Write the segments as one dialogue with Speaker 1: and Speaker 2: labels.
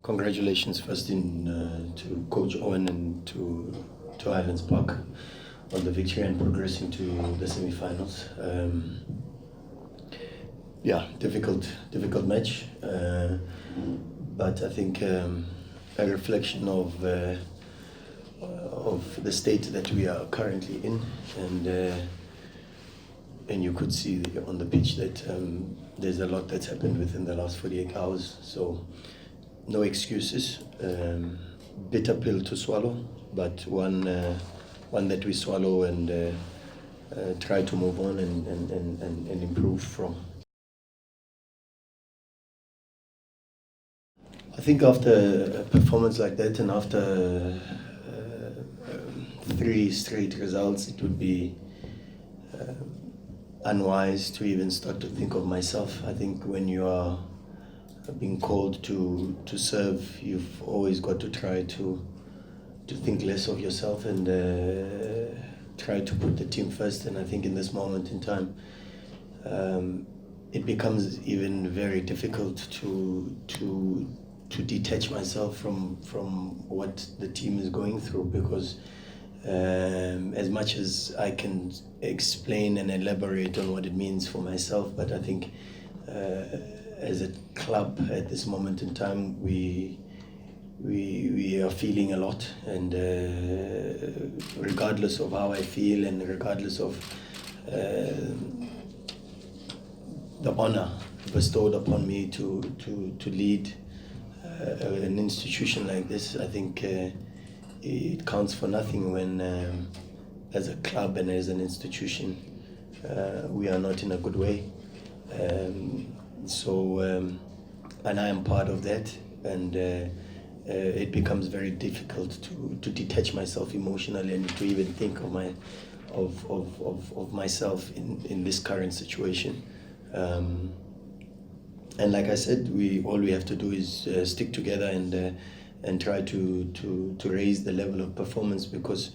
Speaker 1: Congratulations first to Coach Owen and to Highlands Park on the victory and progressing to the semi-finals. Difficult match, but I think a reflection of the state that we are currently in, and you could see on the pitch that there's a lot that's happened within the last 48 hours. So no excuses. Bitter pill to swallow, but one that we swallow and try to move on and improve from. I think after a performance like that and after three straight results, it would be unwise to even start to think of myself. I think when you are being called to serve, you've always got to try to think less of yourself and try to put the team first. And I think in this moment in time, it becomes even very difficult to detach myself from what the team is going through, because as much as I can explain and elaborate on what it means for myself, but I think as a club at this moment in time, we are feeling a lot, and regardless of how I feel and regardless of the honor bestowed upon me to lead an institution like this, I think it counts for nothing when as a club and as an institution we are not in a good way. And I am part of that, and it becomes very difficult to detach myself emotionally and to even think of myself in this current situation. And like I said, all we have to do is stick together and try to raise the level of performance, because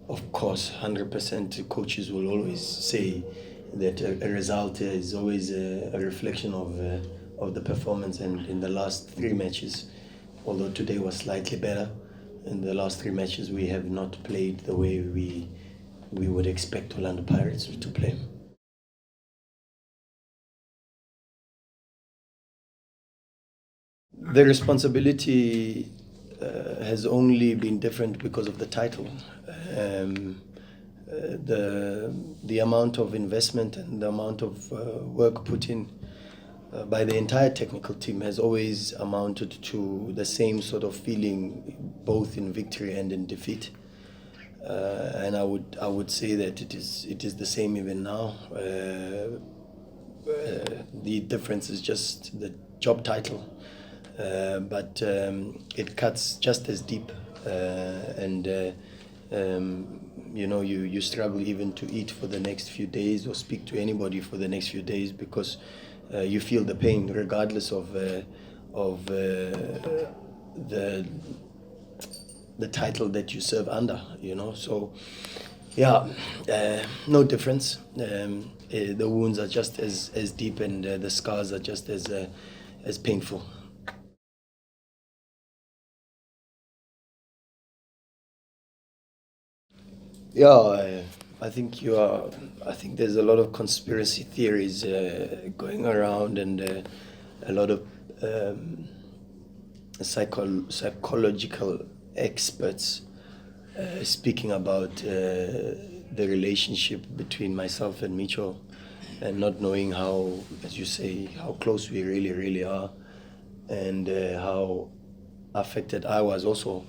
Speaker 1: of course 100% coaches will always say that a result is always a reflection of the performance. And in the last three matches, although today was slightly better, in the last three matches we have not played the way we would expect Orlando Pirates to play. The responsibility has only been different because of the title. The amount of investment and the amount of work put in by the entire technical team has always amounted to the same sort of feeling, both in victory and in defeat. And I would say that it is the same even now. The difference is just the job title, but it cuts just as deep, and you struggle even to eat for the next few days or speak to anybody for the next few days, because you feel the pain regardless of the title that you serve under, so no difference. The wounds are just as deep, and the scars are just as painful. I think I think there's a lot of conspiracy theories going around, and a lot of psychological experts speaking about the relationship between myself and Micho, and not knowing how, as you say, how close we really are, and how affected I was also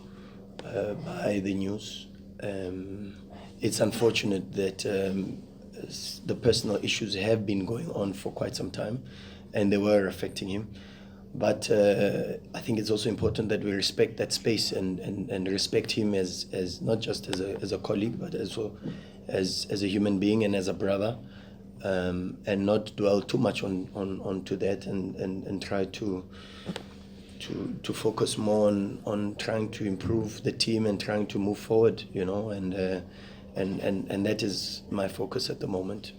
Speaker 1: by the news. It's unfortunate that the personal issues have been going on for quite some time, and they were affecting him. But I think it's also important that we respect that space and respect him as not just as a colleague, but also as a human being and as a brother, and not dwell too much onto that, and try to focus more on trying to improve the team and trying to move forward, and that is my focus at the moment.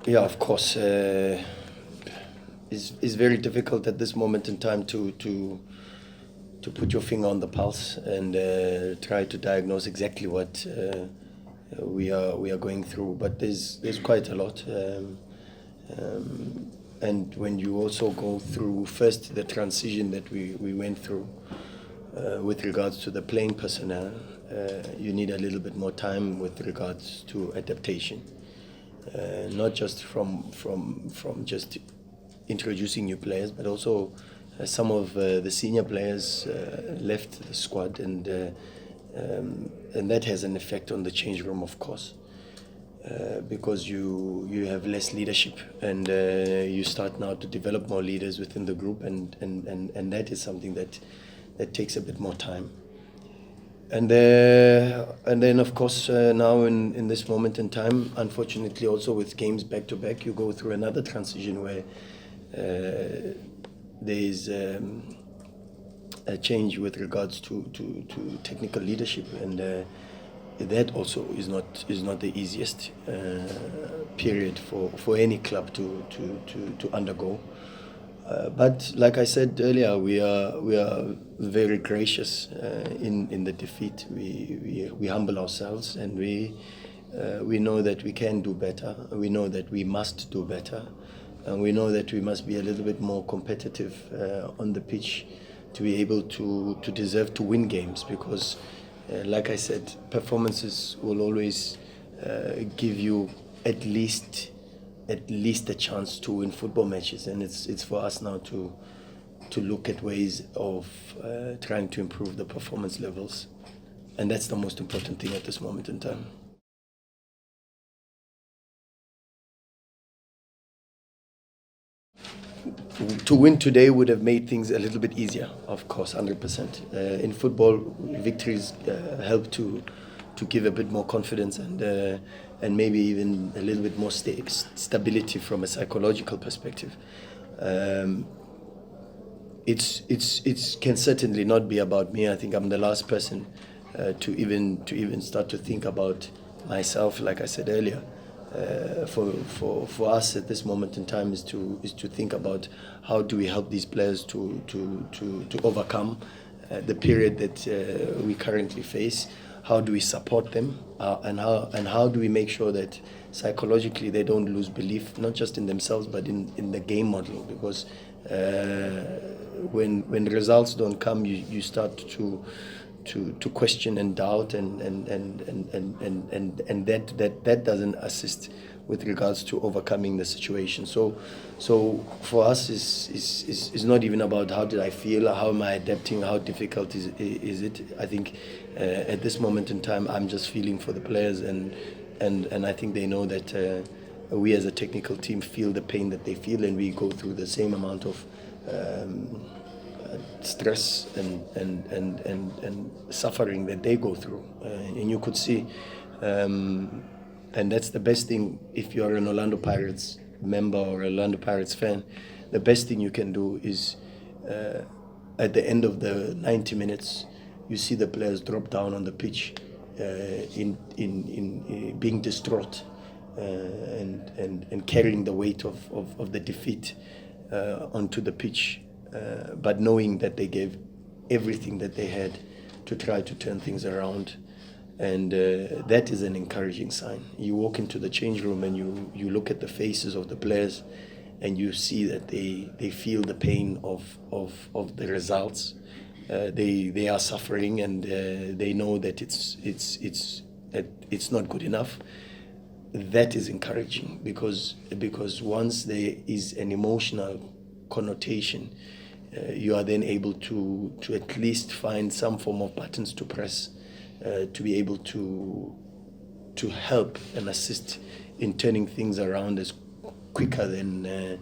Speaker 1: Yeah, of course. It's very difficult at this moment in time to put your finger on the pulse and try to diagnose exactly what we are going through. But there's quite a lot. And when you also go through first the transition that we went through with regards to the playing personnel, you need a little bit more time with regards to adaptation. Not just from just introducing new players, but also some of the senior players left the squad, and that has an effect on the change room, of course, because you have less leadership, and you start now to develop more leaders within the group, and that is something that takes a bit more time. And then of course now in this moment in time, unfortunately, also with games back to back, you go through another transition where there is a change with regards to technical leadership, and that also is not the easiest period for any club to undergo. But like I said earlier, we are very gracious in the defeat. We humble ourselves, and we know that we can do better. We know that we must do better, and we know that we must be a little bit more competitive on the pitch to be able to deserve to win games. Because, like I said, performances will always give you at least a chance to win football matches, and it's for us now to look at ways of trying to improve the performance levels, and that's the most important thing at this moment in time. To win today would have made things a little bit easier, of course, 100%. In football, victories help to give a bit more confidence, and maybe even a little bit more stability from a psychological perspective. Um, it's can certainly not be about me. I think I'm the last person to even start to think about myself. Like I said earlier, for us at this moment in time is to think about how do we help these players to overcome the period that we currently face. How do we support them, and how do we make sure that psychologically they don't lose belief, not just in themselves but in the game model? Because when results don't come, you start to question and doubt, and that doesn't assist with regards to overcoming the situation. So for us is not even about how did I feel, how am I adapting, how difficult is it. I think at this moment in time I'm just feeling for the players, and I think they know that we as a technical team feel the pain that they feel, and we go through the same amount of stress and suffering that they go through. And you could see, and that's the best thing if you're an Orlando Pirates member or Orlando Pirates fan. The best thing you can do is at the end of the 90 minutes, you see the players drop down on the pitch in being distraught and carrying the weight of the defeat onto the pitch, but knowing that they gave everything that they had to try to turn things around. And that is an encouraging sign. You walk into the change room and you look at the faces of the players, and you see that they feel the pain of the results. They are suffering, and they know that it's not good enough. That is encouraging, because once there is an emotional connotation, you are then able to at least find some form of buttons to press to be able to help and assist in turning things around as quicker than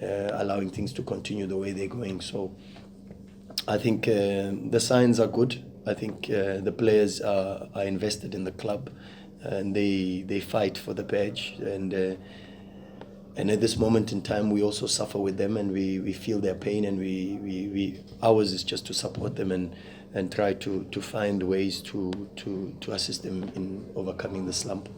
Speaker 1: allowing things to continue the way they're going. So I think the signs are good. I think the players are invested in the club, and they fight for the badge, and at this moment in time we also suffer with them, and we feel their pain, and we ours is just to support them and try to find ways to assist them in overcoming the slump.